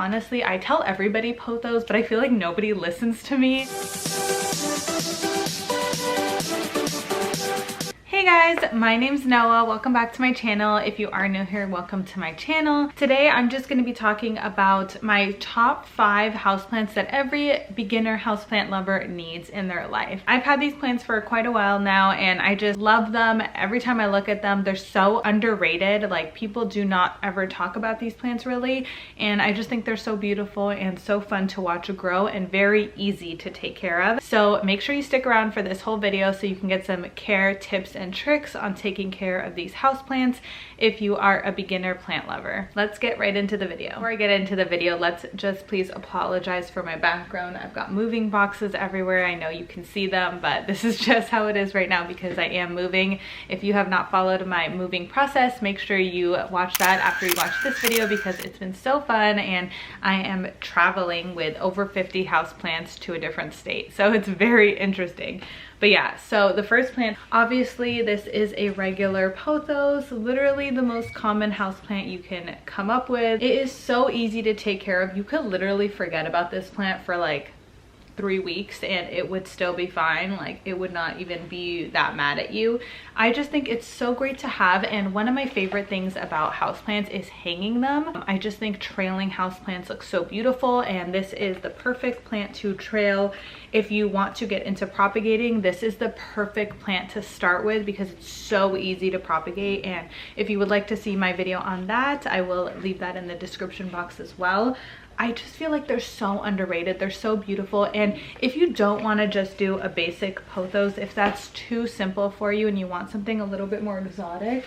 Honestly, I tell everybody Pothos, but I feel like nobody listens to me. Hey guys, my name's Noah. Welcome back to my channel. If you are new here, welcome to my channel. Today, I'm just going to be talking about my top 5 houseplants that every beginner houseplant lover needs in their life. I've had these plants for quite a while now and I just love them. Every time I look at them, they're so underrated. Like, people do not ever talk about these plants really, and I just think they're so beautiful and so fun to watch grow and very easy to take care of. So make sure you stick around for this whole video so you can get some care tips and tricks on taking care of these houseplants if you are a beginner plant lover. Let's get right into the video. Before I get into the video, let's just please apologize for my background. I've got moving boxes everywhere. I know you can see them, but this is just how it is right now because I am moving. If you have not followed my moving process, make sure you watch that after you watch this video because it's been so fun and I am traveling with over 50 houseplants to a different state. So it's very interesting. But yeah, so the first plant, obviously this is a regular Pothos, literally the most common houseplant you can come up with. It is so easy to take care of. You could literally forget about this plant for like 3 weeks and it would still be fine. Like, it would not even be that mad at you. I just think it's so great to have, and one of my favorite things about houseplants is hanging them. I just think trailing houseplants look so beautiful, and this is the perfect plant to trail. If you want to get into propagating, this is the perfect plant to start with because it's so easy to propagate. And if you would like to see my video on that, I will leave that in the description box as well. I just feel like they're so underrated. They're so beautiful. And if you don't want to just do a basic Pothos, if that's too simple for you and you want something a little bit more exotic,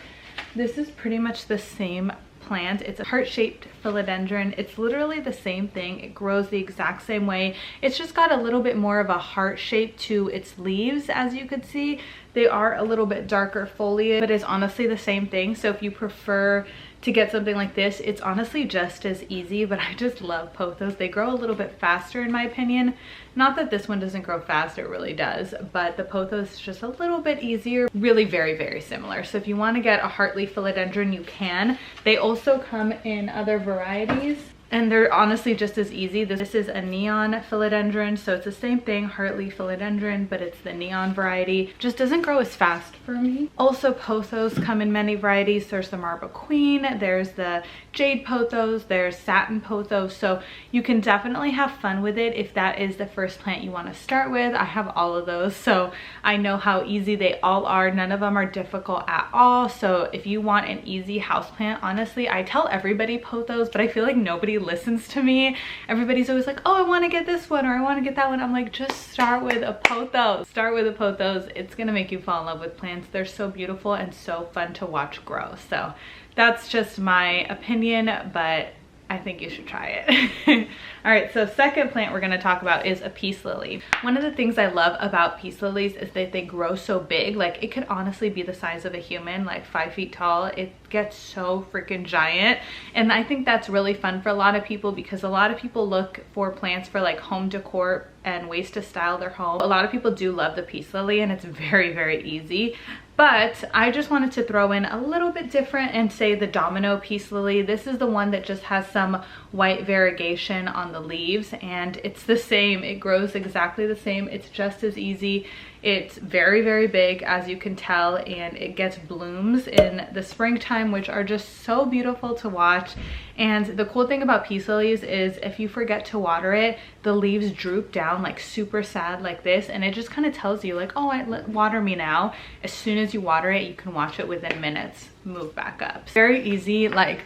this is pretty much the same plant. It's a heart-shaped philodendron. It's literally the same thing. It grows the exact same way. It's just got a little bit more of a heart shape to its leaves. As you could see, they are a little bit darker foliage, but it's honestly the same thing. So if you prefer to get something like this, it's honestly just as easy. But I just love Pothos. They grow a little bit faster in my opinion. Not that this one doesn't grow faster, it really does, but the Pothos is just a little bit easier. Really very, very similar. So if you want to get a heartleaf philodendron, you can. They also come in other varieties, and they're honestly just as easy. This is a neon philodendron, so it's the same thing, heartleaf philodendron, but it's the neon variety. Just doesn't grow as fast for me. Also, Pothos come in many varieties. There's the marble queen, there's the jade Pothos, there's satin Pothos, so you can definitely have fun with it if that is the first plant you want to start with. I have all of those, so I know how easy they all are. None of them are difficult at all. So if you want an easy houseplant, honestly, I tell everybody Pothos, but I feel like nobody listens to me. Everybody's always like, oh, I want to get this one or I want to get that one. I'm like, just start with a Pothos. Start with a Pothos. It's gonna make you fall in love with plants. They're so beautiful and so fun to watch grow. So that's just my opinion, but I think you should try it. All right, so second plant we're going to talk about is a peace lily. One of the things I love about peace lilies is that they grow so big. Like, it could honestly be the size of a human, like 5 feet tall. It gets so freaking giant, and I think that's really fun for a lot of people because a lot of people look for plants for like home decor and ways to style their home. A lot of people do love the peace lily and it's very, very easy. But I just wanted to throw in a little bit different and say the domino peace lily. This is the one that just has some white variegation on the leaves, and it's the same. It grows exactly the same. It's just as easy. It's very, very big, as you can tell, and it gets blooms in the springtime, which are just so beautiful to watch. And the cool thing about peace lilies is if you forget to water it, the leaves droop down like super sad like this, and it just kind of tells you like, oh, water me now. As soon as you water it, you can watch it within minutes move back up. Very easy. Like,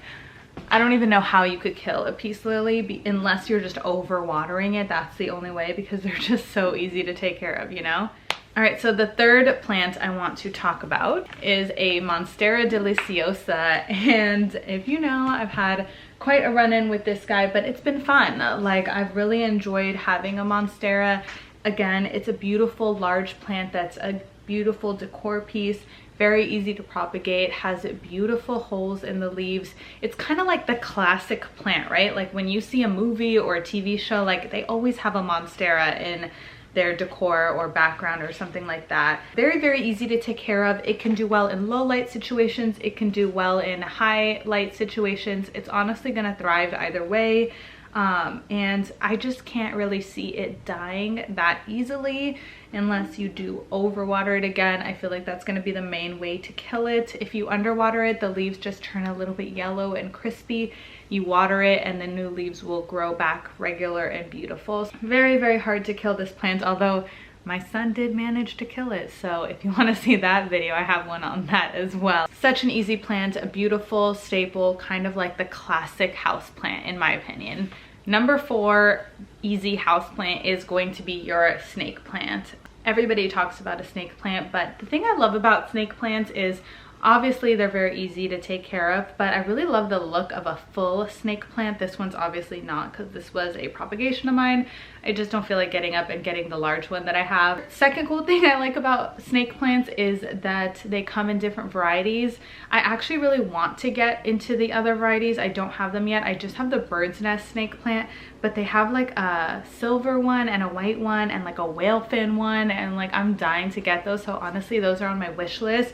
I don't even know how you could kill a peace lily unless you're just over watering it. That's the only way, because they're just so easy to take care of, you know? All right, so the third plant I want to talk about is a Monstera deliciosa. And if you know, I've had quite a run-in with this guy, but it's been fun. Like, I've really enjoyed having a Monstera. Again, it's a beautiful large plant that's a beautiful decor piece, very easy to propagate, has beautiful holes in the leaves. It's kind of like the classic plant, right? Like when you see a movie or a TV show, like they always have a Monstera in their decor or background or something like that. Very, very easy to take care of. It can do well in low light situations. It can do well in high light situations. It's honestly gonna thrive either way. and I just can't really see it dying that easily unless you do overwater it again. I feel like that's going to be the main way to kill it. If you underwater it, the leaves just turn a little bit yellow and crispy. You water it and the new leaves will grow back regular and beautiful. Very, very hard to kill this plant, although my son did manage to kill it. So if you want to see that video, I have one on that as well. Such an easy plant, a beautiful staple, kind of like the classic house plant in my opinion. Number 4 easy house plant is going to be your snake plant. Everybody talks about a snake plant, but the thing I love about snake plants is obviously they're very easy to take care of, but I really love the look of a full snake plant. This one's obviously not, because this was a propagation of mine. I just don't feel like getting up and getting the large one that I have. Second cool thing I like about snake plants is that they come in different varieties. I actually really want to get into the other varieties. I don't have them yet. I just have the bird's nest snake plant, but they have like a silver one and a white one and like a whale fin one, and like I'm dying to get those. So honestly, those are on my wish list.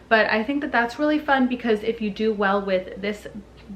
But I think that that's really fun, because if you do well with this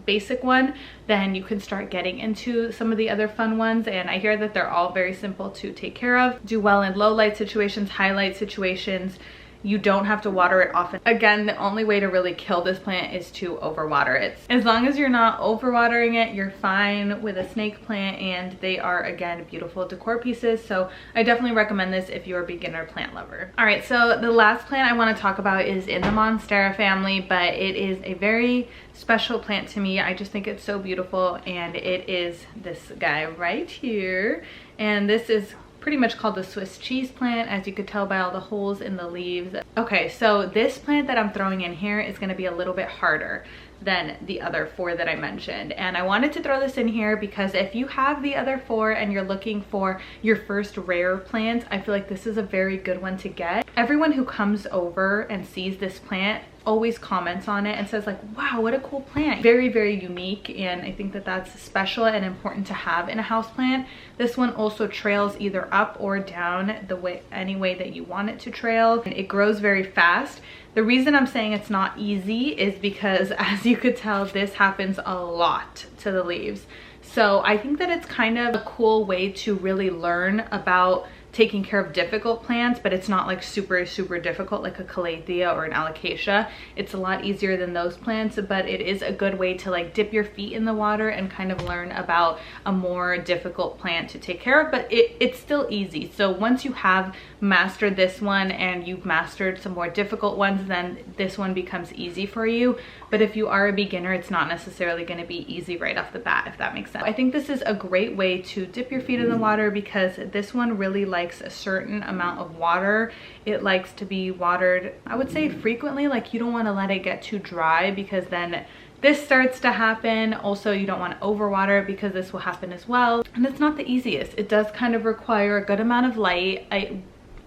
basic one, then you can start getting into some of the other fun ones. And I hear that they're all very simple to take care of. Do well in low light situations, high light situations. You don't have to water it often. Again, the only way to really kill this plant is to overwater it. As long as you're not overwatering it, you're fine with a snake plant, and they are, again, beautiful decor pieces. So I definitely recommend this if you're a beginner plant lover. All right, so the last plant I want to talk about is in the Monstera family, but it is a very special plant to me. I just think it's so beautiful, and it is this guy right here. And this is pretty much called the Swiss cheese plant, as you could tell by all the holes in the leaves. Okay, so this plant that I'm throwing in here is going to be a little bit harder than the other 4 that I mentioned, and I wanted to throw this in here because if you have the other 4 and you're looking for your first rare plant, I feel like this is a very good one to get. Everyone who comes over and sees this plant always comments on it and says like, wow, what a cool plant. Very, very unique, and I think that that's special and important to have in a house plant. This one also trails either up or down the way, any way that you want it to trail, and it grows very fast. The reason I'm saying it's not easy is because, as you could tell, this happens a lot to the leaves. So I think that it's kind of a cool way to really learn about taking care of difficult plants, but it's not like super difficult like a calathea or an alocasia. It's a lot easier than those plants, but it is a good way to like dip your feet in the water and kind of learn about a more difficult plant to take care of, but it's still easy. So once you have mastered this one and you've mastered some more difficult ones, then this one becomes easy for you. But if you are a beginner, it's not necessarily going to be easy right off the bat, if that makes sense. I think this is a great way to dip your feet in the water, because this one really likes a certain amount of water. It likes to be watered, I would say, frequently. Like, you don't want to let it get too dry, because then this starts to happen. Also, you don't want to overwater it, because this will happen as well. And it's not the easiest. It does kind of require a good amount of light.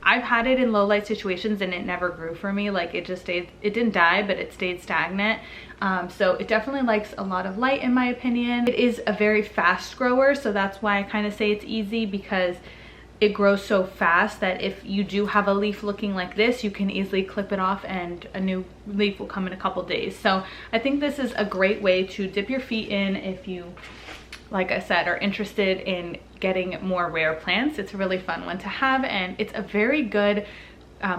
I've had it in low light situations and it never grew for me. Like, it just stayed, it didn't die, but it stayed stagnant. So it definitely likes a lot of light, in my opinion. It is a very fast grower, so that's why I kind of say it's easy, because it grows so fast that if you do have a leaf looking like this, you can easily clip it off and a new leaf will come in a couple days. So I think this is a great way to dip your feet in if you, like I said, are interested in getting more rare plants. It's a really fun one to have, and it's a very good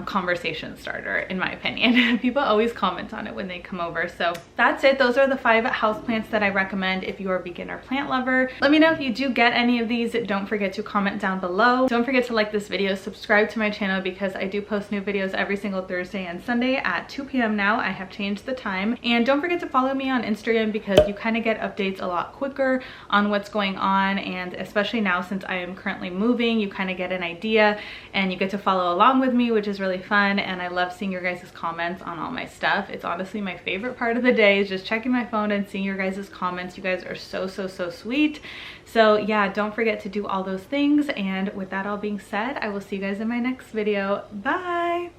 conversation starter, in my opinion. People always comment on it when they come over. So that's it. Those are the 5 houseplants that I recommend if you are a beginner plant lover. Let me know if you do get any of these. Don't forget to comment down below. Don't forget to like this video, subscribe to my channel, because I do post new videos every single Thursday and Sunday at 2 p.m. now. I have changed the time. And don't forget to follow me on Instagram, because you kind of get updates a lot quicker on what's going on, and especially now since I am currently moving, you kind of get an idea and you get to follow along with me, which is really fun. And I love seeing your guys' comments on all my stuff. It's honestly my favorite part of the day, is just checking my phone and seeing your guys' comments. You guys are so sweet. So yeah, don't forget to do all those things. And with that all being said, I will see you guys in my next video. Bye.